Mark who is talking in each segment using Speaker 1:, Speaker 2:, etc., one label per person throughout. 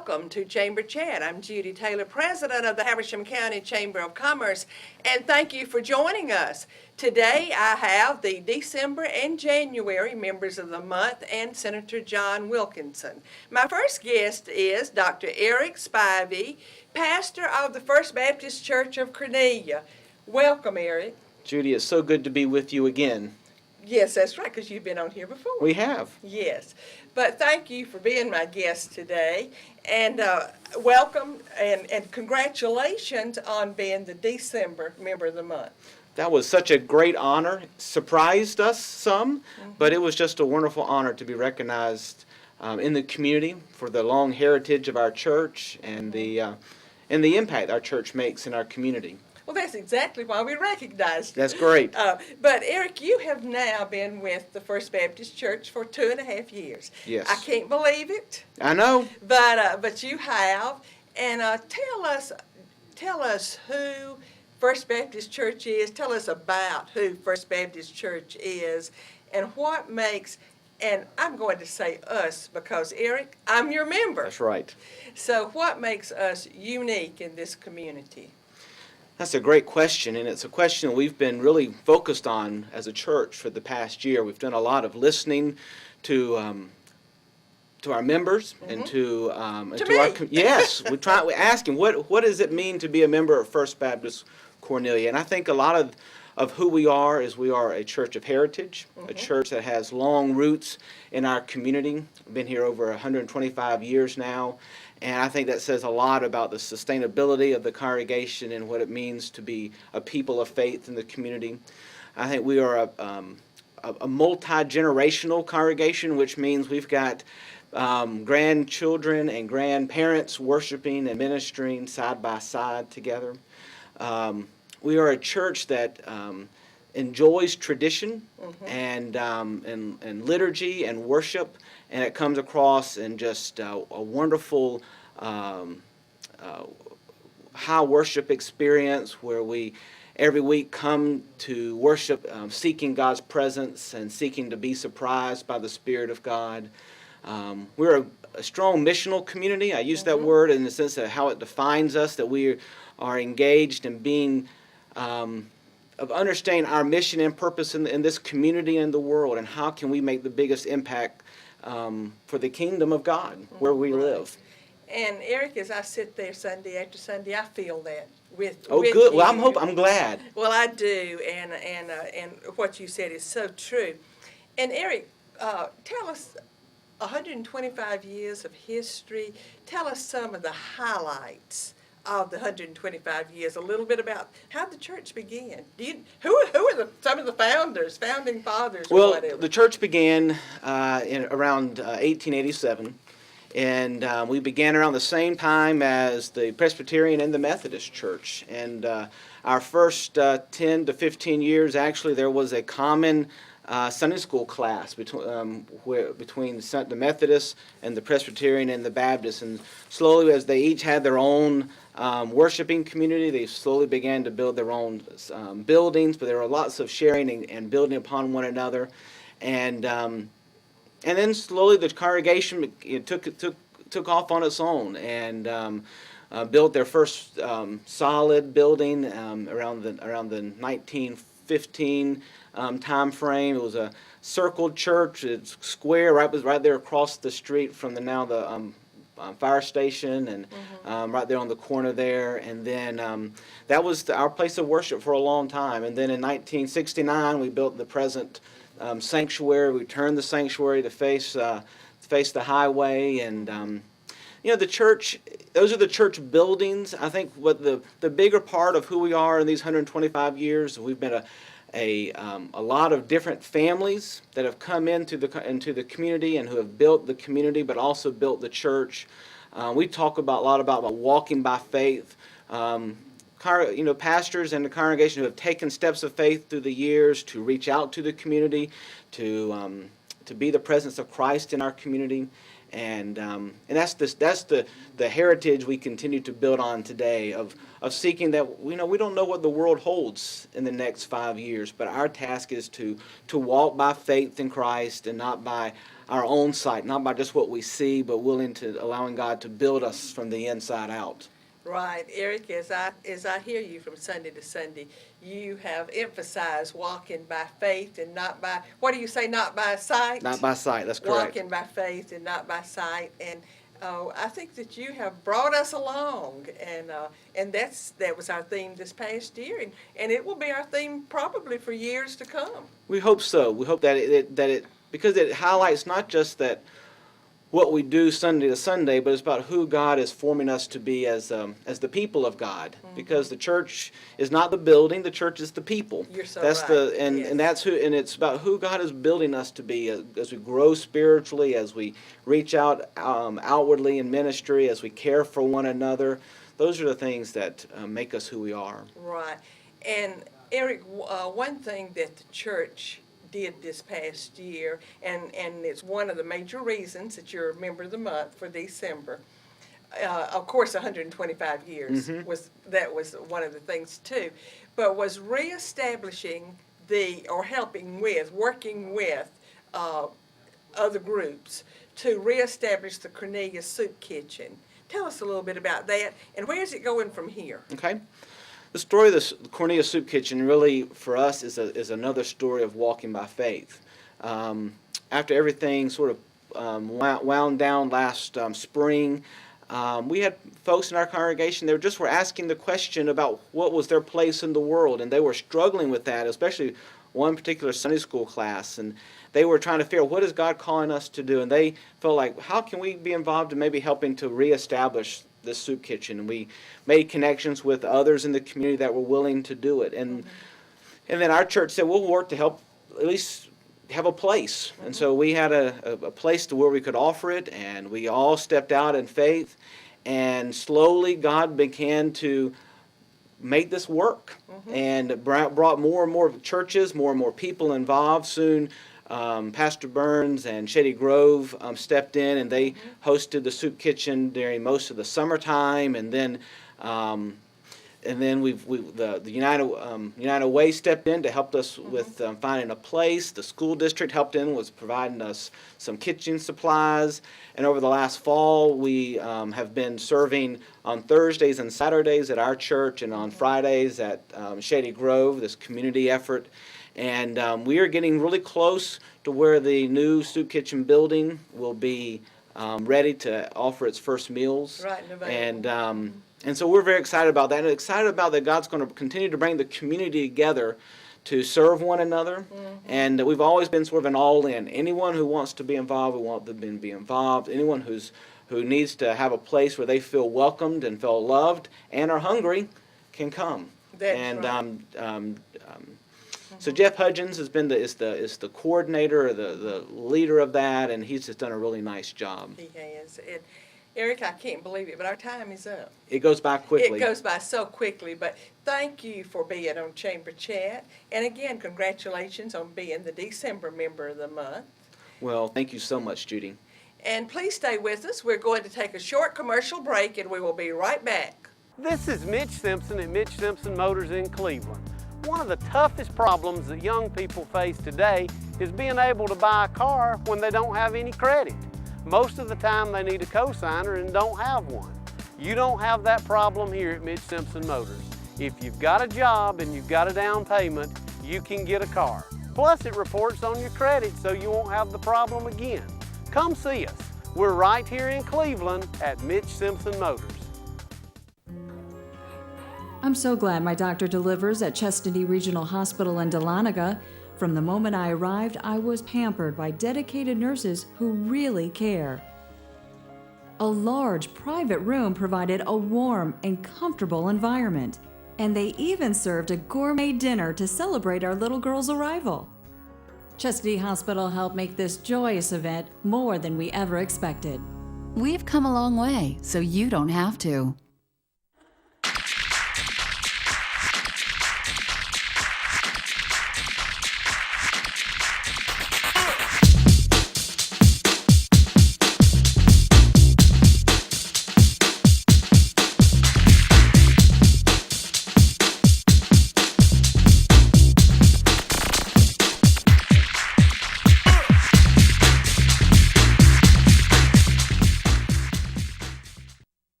Speaker 1: welcome to Chamber Chat. I'm Judy Taylor, President of the Habersham County Chamber of Commerce, and thank you for joining us. Today I have the December and January members of the month and Senator John Wilkinson. My first guest is Dr. Eric Spivey, pastor of the First Baptist Church of Cornelia. Welcome, Eric.
Speaker 2: Judy, it's so good to be with you again.
Speaker 1: Yes, that's right, because you've been on here before.
Speaker 2: We have.
Speaker 1: Yes. But thank you for being my guest today, and welcome and congratulations on being the December member of the month.
Speaker 2: That was such a great honor. Surprised us some, but it was just a wonderful honor to be recognized in the community for the long heritage of our church and the impact our church makes in our community.
Speaker 1: Well, that's exactly why we recognized you.
Speaker 2: That's great.
Speaker 1: But Eric, you have now been with the First Baptist Church for 2.5 years.
Speaker 2: Yes.
Speaker 1: I can't believe it.
Speaker 2: I know.
Speaker 1: But you have, and tell us who First Baptist Church is. Tell us about who First Baptist Church is, and what makes. And I'm going to say us because, Eric, I'm your member.
Speaker 2: That's right.
Speaker 1: So what makes us unique in this community?
Speaker 2: That's a great question, and it's a question we've been really focused on as a church for the past year. We've done a lot of listening to our members and to our yes. We're asking what does it mean to be a member of First Baptist Cornelia, and I think a lot of who we are is we are a church of heritage, a church that has long roots in our community. We've been here over 125 years now. And I think that says a lot about the sustainability of the congregation and what it means to be a people of faith in the community. I think we are a multi-generational congregation, which means we've got grandchildren and grandparents worshiping and ministering side by side together. We are a church that enjoys tradition and liturgy and worship, and it comes across in just a wonderful high worship experience where we every week come to worship seeking God's presence and seeking to be surprised by the Spirit of God. We're a strong missional community. I use that word in the sense of how it defines us, that we are engaged in being of understanding our mission and purpose in this community and the world, and how can we make the biggest impact for the kingdom of God where we live.
Speaker 1: And Eric, as I sit there Sunday after Sunday, I feel that with
Speaker 2: good.
Speaker 1: You.
Speaker 2: Well, I'm glad.
Speaker 1: Well, I do, and what you said is so true. And Eric, tell us 125 years of history. Tell us some of the highlights of the 125 years, a little bit about how the church began. Who are some of the founding fathers, or
Speaker 2: well,
Speaker 1: whatever?
Speaker 2: The church began in around 1887, and we began around the same time as the Presbyterian and the Methodist Church. And our first 10 to 15 years, actually, there was a common Sunday school class between the Methodists and the Presbyterian and the Baptists. And slowly, as they each had their own worshiping community, they slowly began to build their own buildings, but there were lots of sharing and building upon one another. And then slowly the congregation took off on its own and built their first solid building around the 1915 time frame. It was a circled church. It's square, right there across the street from the fire station, and right there on the corner there. And then that was our place of worship for a long time. And then in 1969, we built the present sanctuary. We turned the sanctuary to face the highway, and the church. Those are the church buildings. I think what the bigger part of who we are in these 125 years, we've been a lot of different families that have come into the community and who have built the community, but also built the church. We talk a lot about walking by faith. Pastors and the congregation who have taken steps of faith through the years to reach out to the community, to be the presence of Christ in our community. And that's the heritage we continue to build on today of seeking that. We don't know what the world holds in the next 5 years, but our task is to walk by faith in Christ and not by our own sight, not by just what we see, but willing to allowing God to build us from the inside out.
Speaker 1: Right, Eric, as I hear you from Sunday to Sunday, you have emphasized walking by faith and not by, what do you say, not by sight?
Speaker 2: Not by sight, that's correct.
Speaker 1: Walking by faith and not by sight. And I think that you have brought us along, and that was our theme this past year, and it will be our theme probably for years to come.
Speaker 2: We hope so. We hope that it because it highlights not just that what we do Sunday to Sunday, but it's about who God is forming us to be as the people of God. Mm-hmm. Because the church is not the building; the church is the people.
Speaker 1: You're so
Speaker 2: that's
Speaker 1: right.
Speaker 2: And that's who, and it's about who God is building us to be as we grow spiritually, as we reach out outwardly in ministry, as we care for one another. Those are the things that make us who we are.
Speaker 1: Right, and Eric, one thing that the church did this past year, and it's one of the major reasons that you're a member of the month for December. Of course, 125 years
Speaker 2: Mm-hmm.
Speaker 1: was one of the things too, but was reestablishing working with other groups to reestablish the Cornelia Soup Kitchen. Tell us a little bit about that, and where is it going from here?
Speaker 2: Okay. The story of the Cornelia Soup Kitchen really, for us, is another story of walking by faith. After everything sort of wound down last spring, we had folks in our congregation that were asking the question about what was their place in the world, and they were struggling with that, especially one particular Sunday school class, and they were trying to figure out what is God calling us to do, and they felt like, how can we be involved in maybe helping to reestablish this soup kitchen? And we made connections with others in the community that were willing to do it, and then our church said, we'll work to help at least have a place. And so we had a place to where we could offer it, and we all stepped out in faith, and slowly God began to make this work, and brought more and more churches, more and more people involved. Soon Pastor Burns and Shady Grove stepped in, and they hosted the soup kitchen during most of the summertime, and then the United Way stepped in to help us with finding a place. The school district helped in, was providing us some kitchen supplies, and over the last fall we have been serving on Thursdays and Saturdays at our church, and on Fridays at Shady Grove, this community effort. And we are getting really close to where the new soup kitchen building will be ready to offer its first meals.
Speaker 1: Right, November.
Speaker 2: And so we're very excited about that, and excited about that God's going to continue to bring the community together to serve one another. And that we've always been sort of an all-in. Anyone who wants to be involved, we want them to be involved. Anyone who needs to have a place where they feel welcomed and feel loved and are hungry can come.
Speaker 1: That's right.
Speaker 2: So Jeff Hudgens is the coordinator, or the leader of that, and he's just done a really nice job.
Speaker 1: He has. And Eric, I can't believe it, but our time is up.
Speaker 2: It goes by quickly.
Speaker 1: It goes by so quickly, but thank you for being on Chamber Chat. And again, congratulations on being the December member of the month.
Speaker 2: Well, thank you so much, Judy.
Speaker 1: And please stay with us. We're going to take a short commercial break, and we will be right back.
Speaker 3: This is Mitch Simpson at Mitch Simpson Motors in Cleveland. One of the toughest problems that young people face today is being able to buy a car when they don't have any credit. Most of the time they need a cosigner and don't have one. You don't have that problem here at Mitch Simpson Motors. If you've got a job and you've got a down payment, you can get a car. Plus it reports on your credit so you won't have the problem again. Come see us. We're right here in Cleveland at Mitch Simpson Motors.
Speaker 4: I'm so glad my doctor delivers at Chestatee Regional Hospital in Dahlonega. From the moment I arrived, I was pampered by dedicated nurses who really care. A large private room provided a warm and comfortable environment, and they even served a gourmet dinner to celebrate our little girl's arrival. Chestatee Hospital helped make this joyous event more than we ever expected.
Speaker 5: We've come a long way, so you don't have to.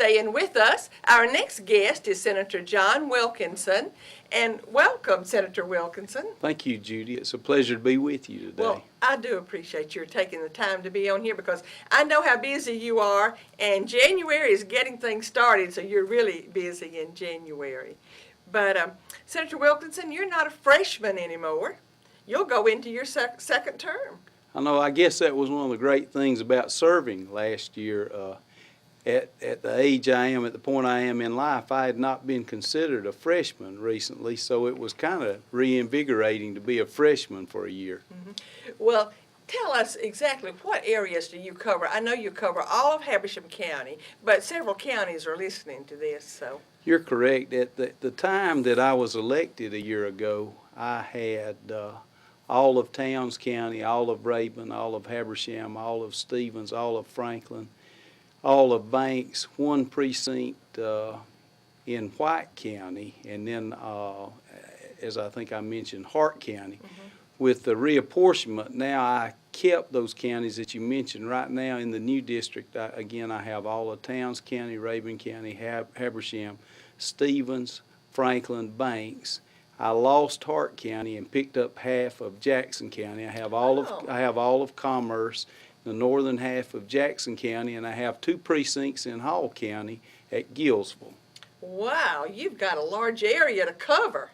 Speaker 1: staying with us. Our next guest is Senator John Wilkinson. And welcome, Senator Wilkinson.
Speaker 6: Thank you, Judy. It's a pleasure to be with you today.
Speaker 1: Well, I do appreciate your taking the time to be on here because I know how busy you are, and January is getting things started, so you're really busy in January. But Senator Wilkinson, you're not a freshman anymore. You'll go into your second term.
Speaker 6: I know, I guess that was one of the great things about serving last year. At the age I am, at the point I am in life, I had not been considered a freshman recently, so it was kind of reinvigorating to be a freshman for a year.
Speaker 1: Well, tell us exactly what areas do you cover? I know you cover all of Habersham County, but several counties are listening to this, so.
Speaker 6: You're correct. At the time that I was elected a year ago, I had all of Towns County, all of Rabun, all of Habersham, all of Stevens, all of Franklin, all of Banks, one precinct in White County, and then, as I think I mentioned, Hart County. With the reapportionment, now I kept those counties that you mentioned. Right now in the new district, again, I have all of Towns County, Rabun County, Habersham, Stevens, Franklin, Banks. I lost Hart County and picked up half of Jackson County. I have all of Commerce, the northern half of Jackson County, and I have two precincts in Hall County at Gillsville.
Speaker 1: Wow, you've got a large area to cover.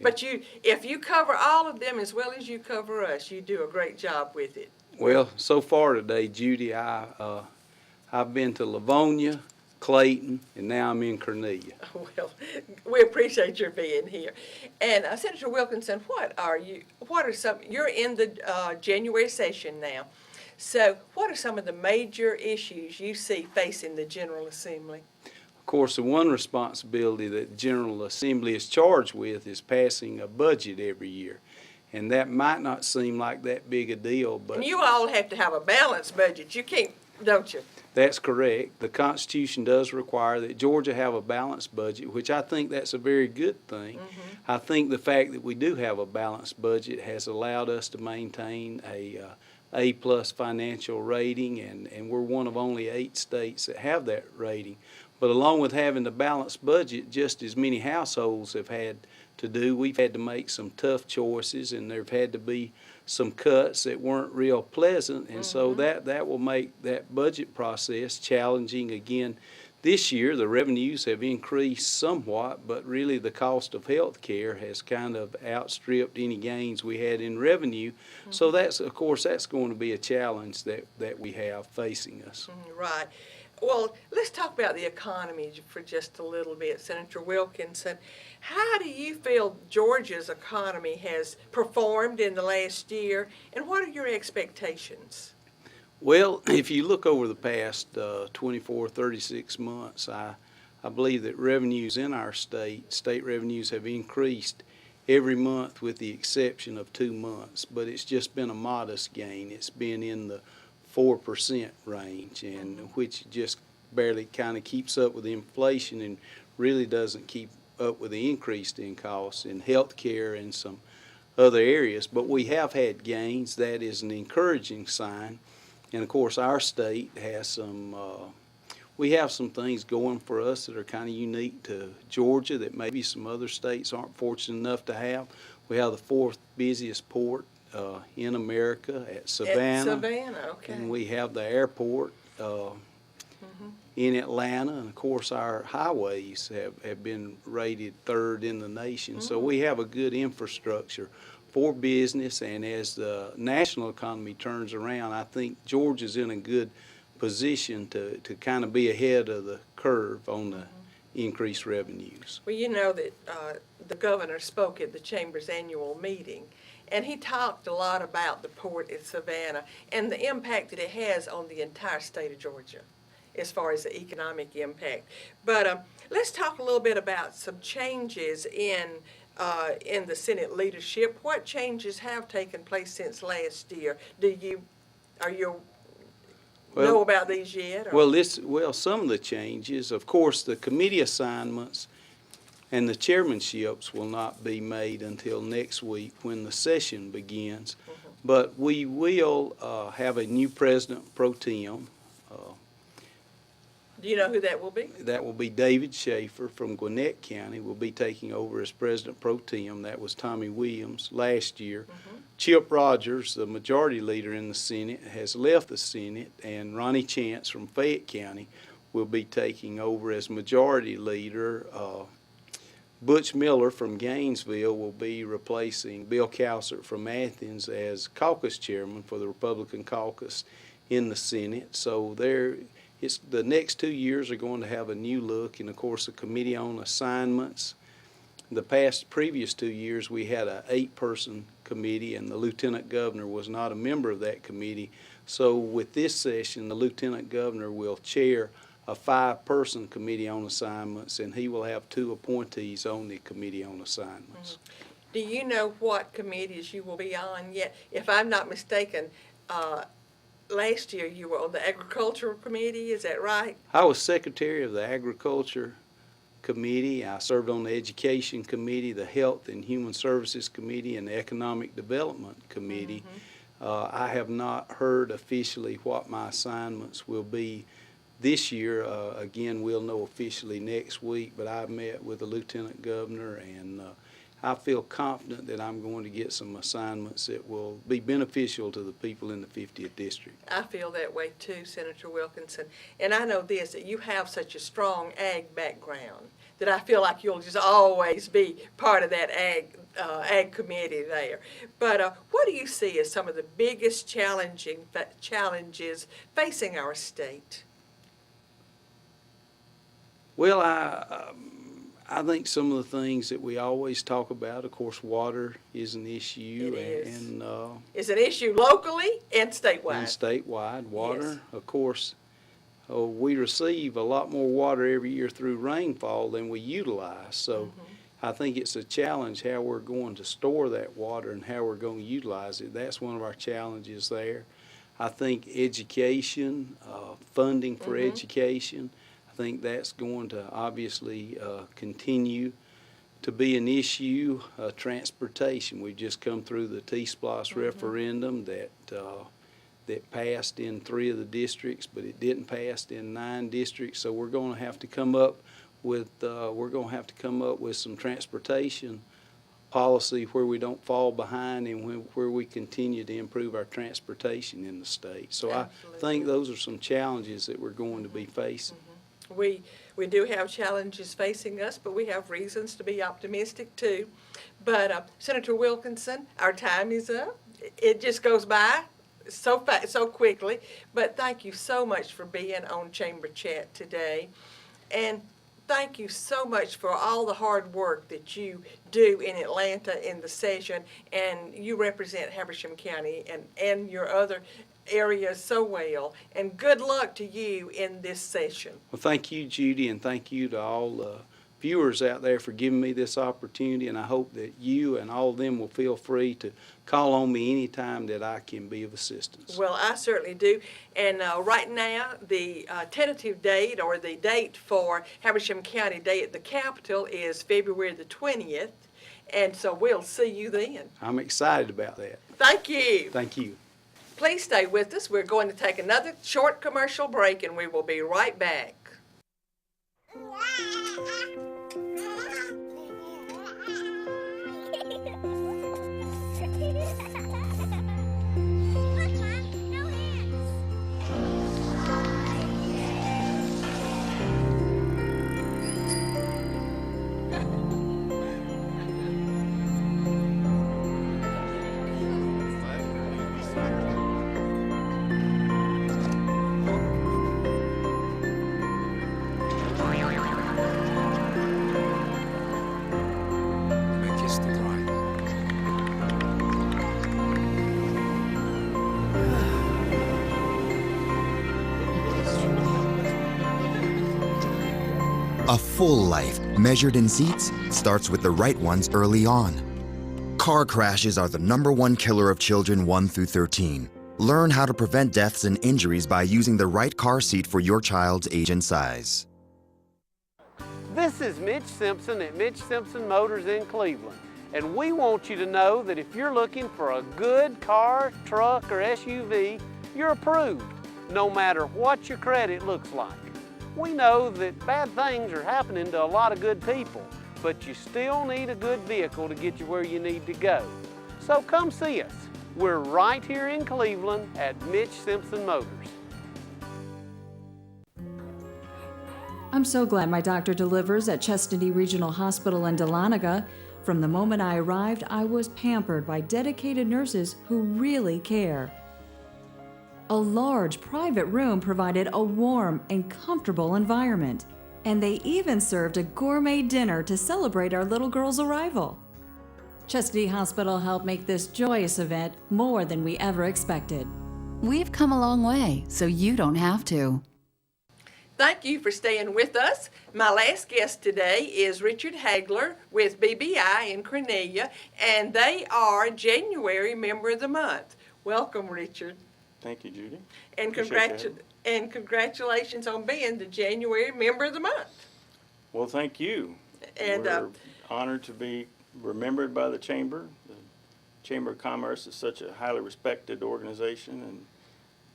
Speaker 1: But if you cover all of them as well as you cover us, you do a great job with it.
Speaker 6: Well, so far today, Judy, I've been to Livonia, Clayton, and now I'm in Cornelia.
Speaker 1: Well, we appreciate your being here. And Senator Wilkinson, you're in the January session now. So what are some of the major issues you see facing the General Assembly?
Speaker 6: Of course, the one responsibility that the General Assembly is charged with is passing a budget every year. And that might not seem like that big a deal, but
Speaker 1: And you all have to have a balanced budget. You can't, don't you?
Speaker 6: that's correct. The Constitution does require that Georgia have a balanced budget, which I think that's a very good thing. I think the fact that we do have a balanced budget has allowed us to maintain a plus financial rating, and we're one of only 8 states that have that rating. But along with having the balanced budget, just as many households have had to do, we've had to make some tough choices, and there've had to be some cuts that weren't real pleasant, and so that will make that budget process challenging again. This year, the revenues have increased somewhat, but really the cost of health care has kind of outstripped any gains we had in revenue. So that's, of course, that's going to be a challenge that we have facing us.
Speaker 1: Right. Well, let's talk about the economy for just a little bit, Senator Wilkinson. How do you feel Georgia's economy has performed in the last year, and what are your expectations?
Speaker 6: Well, if you look over the past 24, 36 months, I believe that revenues in our state revenues have increased every month with the exception of 2 months, but it's just been a modest gain. It's been in the 4% range, and which just barely kind of keeps up with the inflation and really doesn't keep up with the increase in costs in health care and some other areas. But we have had gains. That is an encouraging sign. And of course, our state has we have some things going for us that are kind of unique to Georgia that maybe some other states aren't fortunate enough to have. We have the 4th busiest port in America at Savannah.
Speaker 1: At Savannah, okay.
Speaker 6: And we have the airport in Atlanta. And of course, our highways have been rated 3rd in the nation. So we have a good infrastructure for business, and as the national economy turns around, I think Georgia's in a good position to kind of be ahead of the curve on the increased revenues.
Speaker 1: Well, you know that the governor spoke at the Chamber's annual meeting, and he talked a lot about the port at Savannah and the impact that it has on the entire state of Georgia as far as the economic impact. But let's talk a little bit about some changes in the Senate leadership. What changes have taken place since last year? Are you know about these yet? Or?
Speaker 6: Well, some of the changes, of course, the committee assignments and the chairmanships will not be made until next week when the session begins. But we will have a new president pro tem.
Speaker 1: Do you know who that will be?
Speaker 6: That will be David Schaefer from Gwinnett County will be taking over as President Pro Tem. That was Tommy Williams last year. Chip Rogers, the majority leader in the Senate, has left the Senate, and Ronnie Chance from Fayette County will be taking over as majority leader. Butch Miller from Gainesville will be replacing Bill Cowsert from Athens as caucus chairman for the Republican caucus in the Senate. So the next 2 years are going to have a new look, and of course the Committee on Assignments. The previous 2 years we had an 8-person committee, and the Lieutenant Governor was not a member of that committee. So with this session, the Lieutenant Governor will chair a 5-person Committee on Assignments, and he will have 2 appointees on the Committee on Assignments.
Speaker 1: Do you know what committees you will be on yet? If I'm not mistaken, last year you were on the Agricultural Committee, is that right?
Speaker 6: I was Secretary of the Agriculture Committee. I served on the Education Committee, the Health and Human Services Committee, and the Economic Development Committee. I have not heard officially what my assignments will be this year. Again, we'll know officially next week, but I've met with the Lieutenant Governor, and I feel confident that I'm going to get some assignments that will be beneficial to the people in the 50th District.
Speaker 1: I feel that way too, Senator Wilkinson. And I know this, that you have such a strong ag background that I feel like you'll just always be part of that ag committee there. But what do you see as some of the biggest challenges facing our state?
Speaker 6: Well, I think some of the things that we always talk about, of course, water is an issue.
Speaker 1: It is.
Speaker 6: And
Speaker 1: it's an issue locally and statewide.
Speaker 6: And statewide, water.
Speaker 1: Yes.
Speaker 6: Of course, we receive a lot more water every year through rainfall than we utilize. So I think it's a challenge how we're going to store that water and how we're going to utilize it. That's one of our challenges there. I think education, funding for education, I think that's going to obviously continue to be an issue. Transportation, we've just come through the T-SPLOS referendum that passed in 3 of the districts, but it didn't pass in 9 districts. So we're going to have to come up with some transportation policy where we don't fall behind and where we continue to improve our transportation in the state. So
Speaker 1: Absolutely.
Speaker 6: I think those are some challenges that we're going to be facing.
Speaker 1: We do have challenges facing us, but we have reasons to be optimistic too. But Senator Wilkinson, our time is up. It just goes by so quickly. But thank you so much for being on Chamber Chat today. And thank you so much for all the hard work that you do in Atlanta in the session. And you represent Habersham County and your other areas so well, and good luck to you in this session.
Speaker 6: Well, thank you, Judy, and thank you to all the viewers out there for giving me this opportunity, and I hope that you and all of them will feel free to call on me anytime that I can be of assistance.
Speaker 1: Well, I certainly do. And right now, the tentative date, or the date for Habersham County Day at the Capitol, is February the 20th, and so we'll see you then.
Speaker 6: I'm excited about that.
Speaker 1: Thank you.
Speaker 6: Thank you.
Speaker 1: Please stay with us. We're going to take another short commercial break, and we will be right back.
Speaker 7: A full life, measured in seats, starts with the right ones early on. Car crashes are the #1 killer of children 1 through 13. Learn how to prevent deaths and injuries by using the right car seat for your child's age and size.
Speaker 3: This is Mitch Simpson at Mitch Simpson Motors in Cleveland, and we want you to know that if you're looking for a good car, truck, or SUV, you're approved, no matter what your credit looks like. We know that bad things are happening to a lot of good people, but you still need a good vehicle to get you where you need to go. So come see us. We're right here in Cleveland at Mitch Simpson Motors.
Speaker 4: I'm so glad my doctor delivers at Chestatee Regional Hospital in Dahlonega. From the moment I arrived, I was pampered by dedicated nurses who really care. A large private room provided a warm and comfortable environment, and they even served a gourmet dinner to celebrate our little girl's arrival. Chestatee Hospital helped make this joyous event more than we ever expected.
Speaker 5: We've come a long way, so you don't have to.
Speaker 1: Thank you for staying with us. My last guest today is Richard Hagler with BBI in Cornelia, and they are January Member of the Month. Welcome, Richard.
Speaker 8: Thank you, Judy.
Speaker 1: And,
Speaker 8: Appreciate that.
Speaker 1: Congratulations on being the January Member of the Month.
Speaker 8: Well, thank you.
Speaker 1: And
Speaker 8: we're honored to be remembered by the Chamber. The Chamber of Commerce is such a highly respected organization and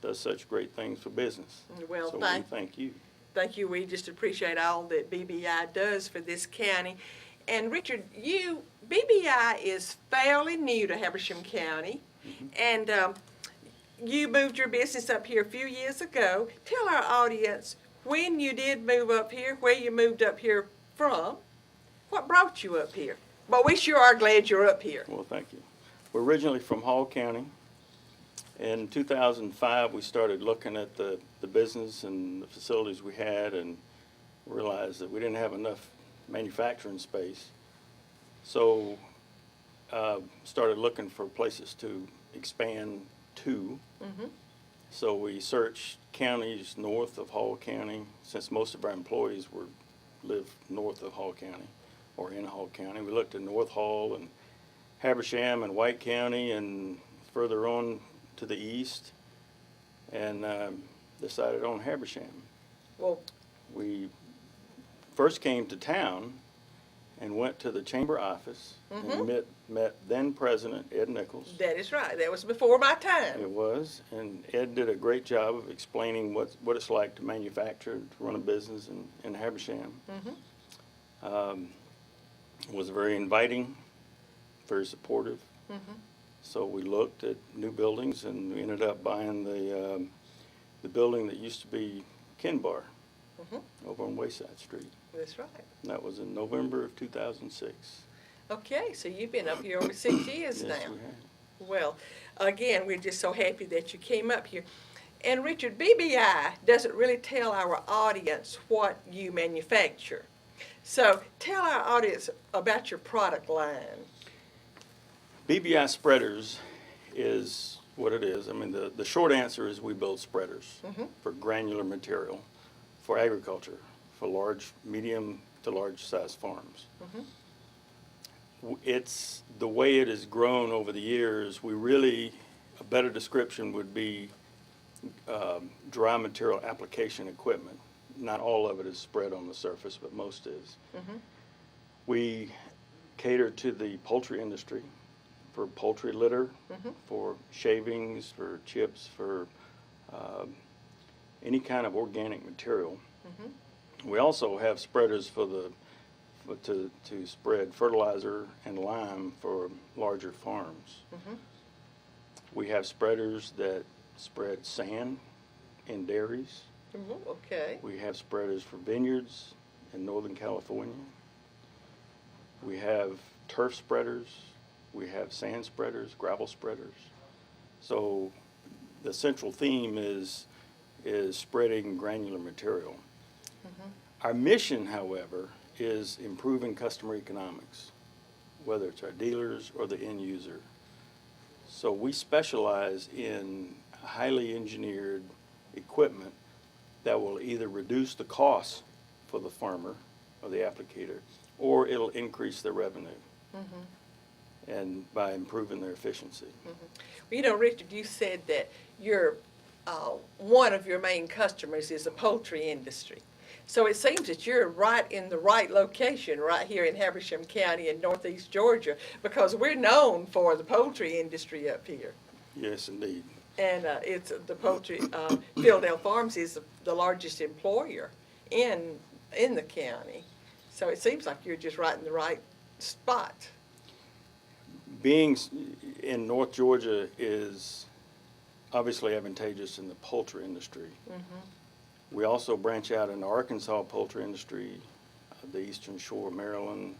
Speaker 8: does such great things for business.
Speaker 1: Well,
Speaker 8: so thank you.
Speaker 1: Thank you. We just appreciate all that BBI does for this county. And Richard, BBI is fairly new to Habersham County, and you moved your business up here a few years ago. Tell our audience when you did move up here, where you moved up here from, what brought you up here. But we sure are glad you're up here.
Speaker 8: Well, thank you. We're originally from Hall County. In 2005, we started looking at the business and the facilities we had and realized that we didn't have enough manufacturing space. So started looking for places to expand to. So we searched counties north of Hall County, since most of our employees live north of Hall County or in Hall County. We looked at North Hall and Habersham and White County and further on to the east, and decided on Habersham.
Speaker 1: Well,
Speaker 8: we first came to town and went to the chamber office and met then President Ed Nichols.
Speaker 1: that is right. That was before my time.
Speaker 8: It was, and Ed did a great job of explaining what it's like to manufacture, to run a business in Habersham. Was very inviting, very supportive. So we looked at new buildings, and we ended up buying the building that used to be Ken Bar over on Wayside Street.
Speaker 1: That's right.
Speaker 8: And that was in November of 2006.
Speaker 1: Okay, so you've been up here over 6 years
Speaker 8: Yes,
Speaker 1: now.
Speaker 8: we have.
Speaker 1: Well, again, we're just so happy that you came up here. And Richard, BBI doesn't really tell our audience what you manufacture. So tell our audience about your product line.
Speaker 8: BBI Spreaders is what it is. I mean, the short answer is we build spreaders for granular material for agriculture, for large, medium to large size farms. It's the way it has grown over the years. A better description would be dry material application equipment. Not all of it is spread on the surface, but most is. We cater to the poultry industry, for poultry litter, for shavings, for chips, for any kind of organic material. We also have spreaders to spread fertilizer and lime for larger farms. We have spreaders that spread sand in dairies.
Speaker 1: Okay.
Speaker 8: We have spreaders for vineyards in Northern California. We have turf spreaders. We have sand spreaders, gravel spreaders. So the central theme is spreading granular material. Our mission, however, is improving customer economics, whether it's our dealers or the end user. So we specialize in highly engineered equipment that will either reduce the cost for the farmer or the applicator, or it'll increase their revenue. And by improving their efficiency.
Speaker 1: Well, you know, Richard, you said that one of your main customers is the poultry industry. So it seems that you're right in the right location right here in Habersham County in northeast Georgia, because we're known for the poultry industry up here.
Speaker 8: Yes, indeed.
Speaker 1: And it's the poultry, Philadelphia Farms is the largest employer in the county. So it seems like you're just right in the right spot.
Speaker 8: Being in North Georgia is obviously advantageous in the poultry industry. We also branch out in the Arkansas poultry industry, the Eastern Shore, Maryland,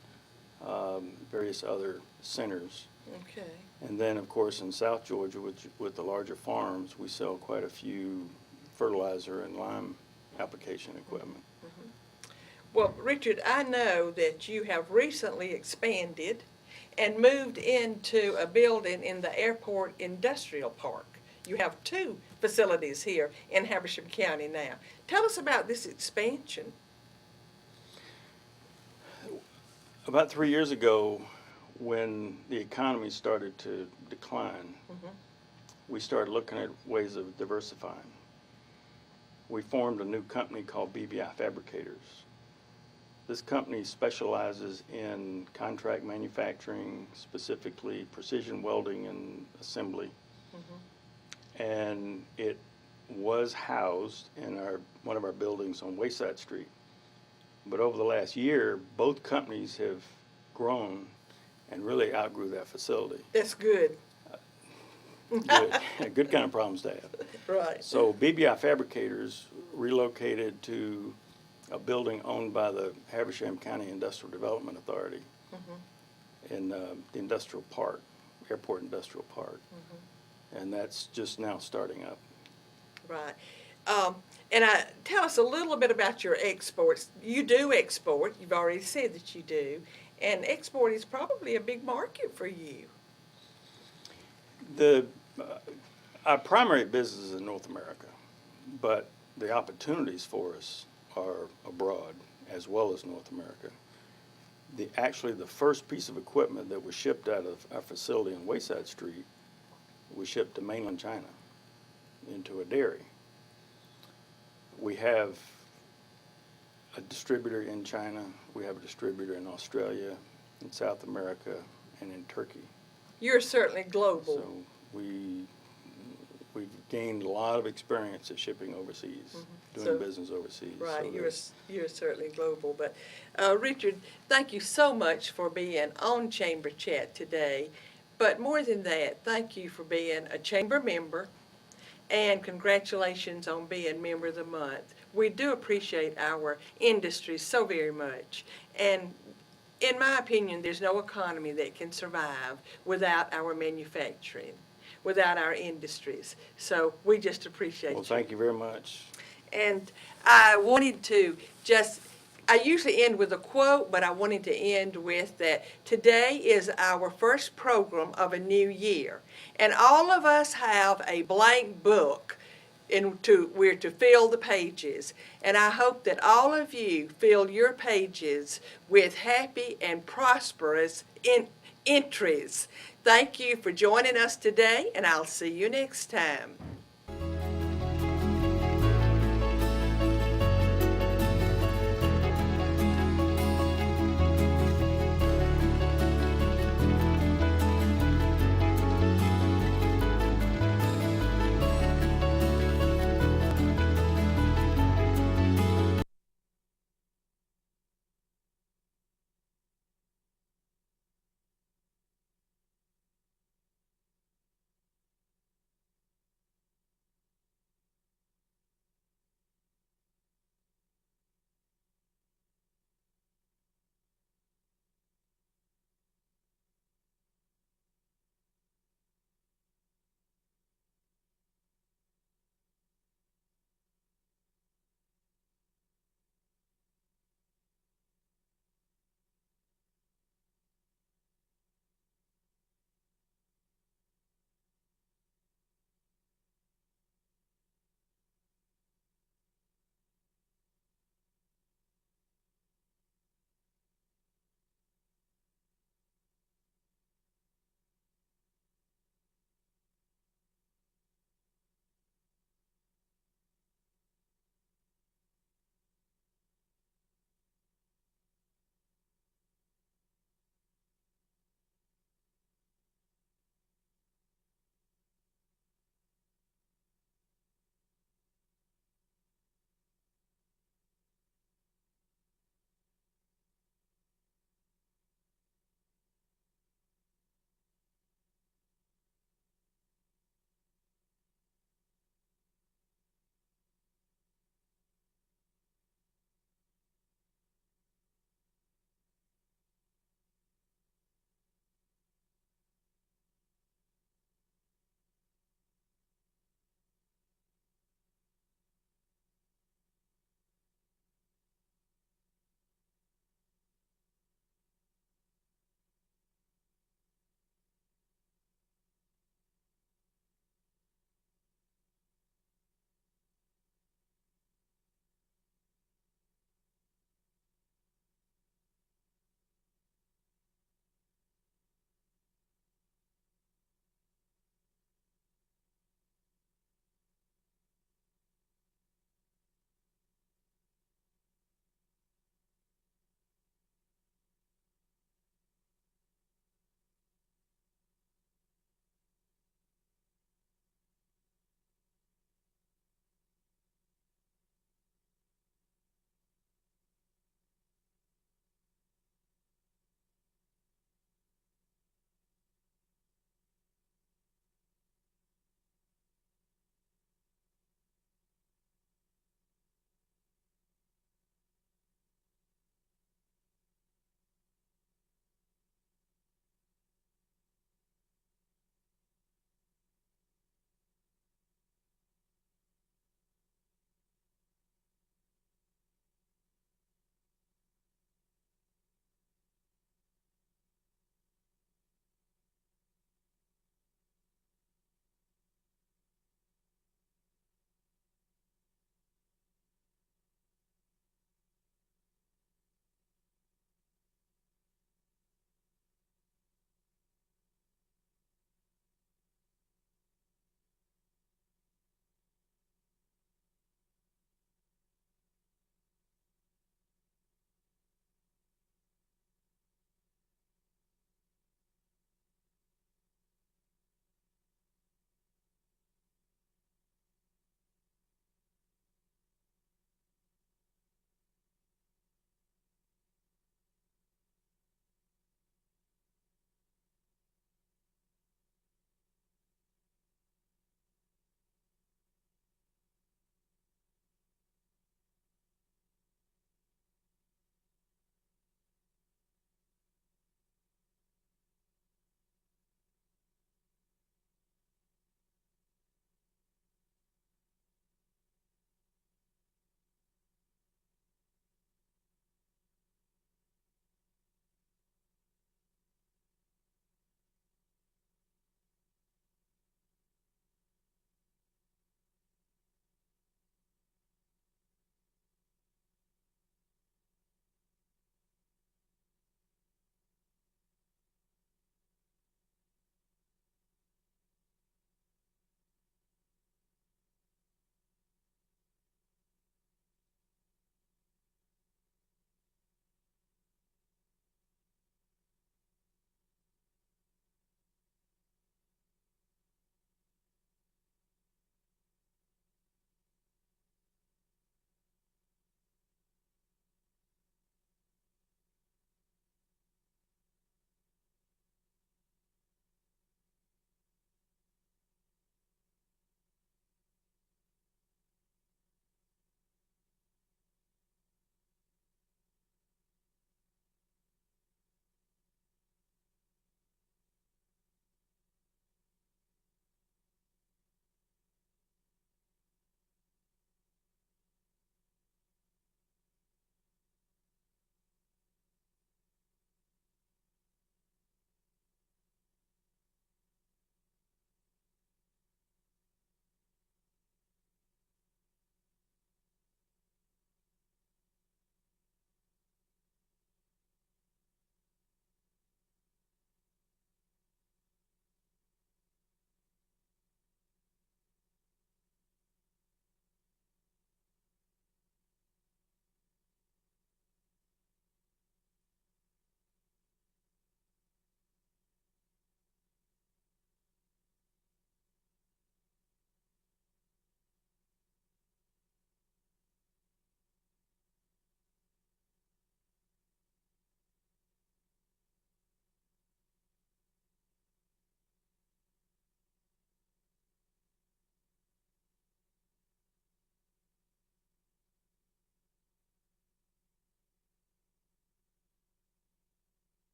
Speaker 8: various other centers.
Speaker 1: Okay.
Speaker 8: And then, of course, in South Georgia, with the larger farms, we sell quite a few fertilizer and lime application equipment.
Speaker 1: Well, Richard, I know that you have recently expanded and moved into a building in the Airport Industrial Park. You have 2 facilities here in Habersham County now. Tell us about this expansion.
Speaker 8: About 3 years ago, when the economy started to decline, we started looking at ways of diversifying. We formed a new company called BBI Fabricators. This company specializes in contract manufacturing, specifically precision welding and assembly. And it was housed in one of our buildings on Wayside Street. But over the last year, both companies have grown and really outgrew that facility.
Speaker 1: That's good.
Speaker 8: Good, good kind of problems to have.
Speaker 1: Right.
Speaker 8: So BBI Fabricators relocated to a building owned by the Habersham County Industrial Development Authority in the industrial park, Airport Industrial Park. And that's just now starting up.
Speaker 1: Right. And tell us a little bit about your exports. You do export. You've already said that you do. And export is probably a big market for you.
Speaker 8: Our primary business is in North America, but the opportunities for us are abroad as well as North America. Actually, the first piece of equipment that was shipped out of our facility on Wayside Street was shipped to mainland China into a dairy. We have a distributor in China, we have a distributor in Australia, in South America, and in Turkey.
Speaker 1: You're certainly global.
Speaker 8: So we've gained a lot of experience at shipping overseas, doing business overseas.
Speaker 1: Right,
Speaker 8: So
Speaker 1: you're certainly global. But Richard, thank you so much for being on Chamber Chat today. But more than that, thank you for being a Chamber member, and congratulations on being Member of the Month. We do appreciate our industry so very much. And in my opinion, there's no economy that can survive without our manufacturing, without our industries. So we just appreciate you.
Speaker 8: Well, thank you very much.
Speaker 1: And I wanted to I usually end with a quote, but I wanted to end with that today is our first program of a new year. And all of us have a blank book we're to fill the pages. And I hope that all of you fill your pages with happy and prosperous entries. Thank you for joining us today, and I'll see you next time.